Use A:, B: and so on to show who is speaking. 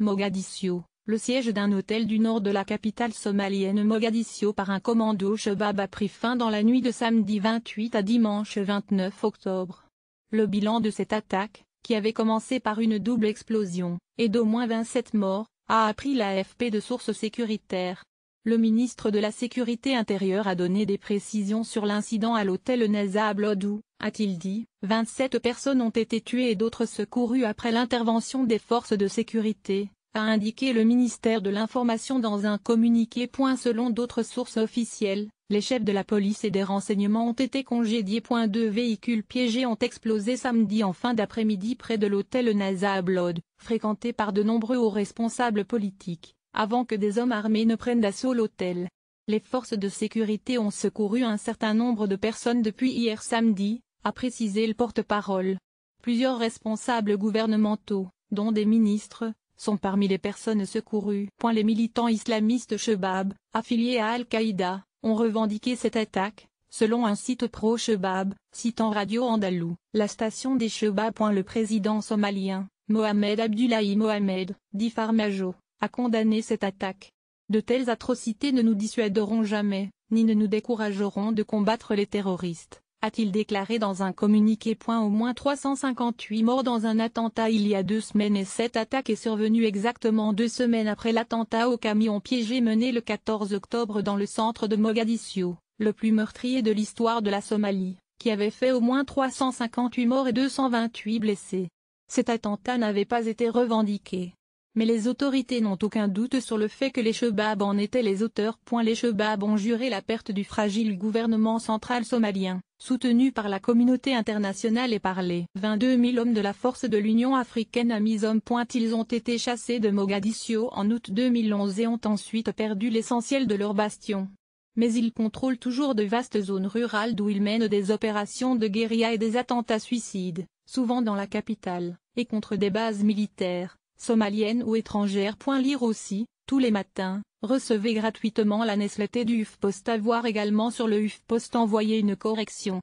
A: Mogadiscio, le siège d'un hôtel du nord de la capitale somalienne Mogadiscio par un commando Chebab a pris fin dans la nuit de samedi 28 à dimanche 29 octobre. Le bilan de cette attaque, qui avait commencé par une double explosion, et d'au moins 27 morts, a appris l'AFP de sources sécuritaires. Le ministre de la Sécurité intérieure a donné des précisions sur l'incident à l'hôtel Neza Blodou, a-t-il dit. 27 personnes ont été tuées et d'autres secourues après l'intervention des forces de sécurité, a indiqué le ministère de l'Information dans un communiqué. Selon d'autres sources officielles, les chefs de la police et des renseignements ont été congédiés. Deux véhicules piégés ont explosé samedi en fin d'après-midi près de l'hôtel Neza Blod, fréquenté par de nombreux hauts responsables politiques, avant que des hommes armés ne prennent d'assaut l'hôtel. Les forces de sécurité ont secouru un certain nombre de personnes depuis hier samedi, a précisé le porte-parole. Plusieurs responsables gouvernementaux, dont des ministres, sont parmi les personnes secourues. Les militants islamistes Chebab, affiliés à Al-Qaïda, ont revendiqué cette attaque, selon un site pro-Chebab, citant Radio Andalou, la station des Chebab. Le président somalien, Mohamed Abdullahi Mohamed, dit Farmajo, a condamné cette attaque. De telles atrocités ne nous dissuaderont jamais, ni ne nous décourageront de combattre les terroristes, a-t-il déclaré dans un communiqué. Au moins 358 morts dans un attentat il y a 2 semaines et cette attaque est survenue exactement 2 semaines après l'attentat au camion piégé mené le 14 octobre dans le centre de Mogadiscio, le plus meurtrier de l'histoire de la Somalie, qui avait fait au moins 358 morts et 228 blessés. Cet attentat n'avait pas été revendiqué. Mais les autorités n'ont aucun doute sur le fait que les Chebab en étaient les auteurs. Les Chebab ont juré la perte du fragile gouvernement central somalien, soutenu par la communauté internationale et par les 22 000 hommes de la force de l'Union africaine AMISOM. Ils ont été chassés de Mogadiscio en août 2011 et ont ensuite perdu l'essentiel de leurs bastions. Mais ils contrôlent toujours de vastes zones rurales d'où ils mènent des opérations de guérilla et des attentats suicides, souvent dans la capitale, et contre des bases militaires somaliennes ou étrangères. Lire aussi, tous les matins, recevez gratuitement la newsletter du HuffPost. À voir également sur le HuffPost. Envoyez une correction.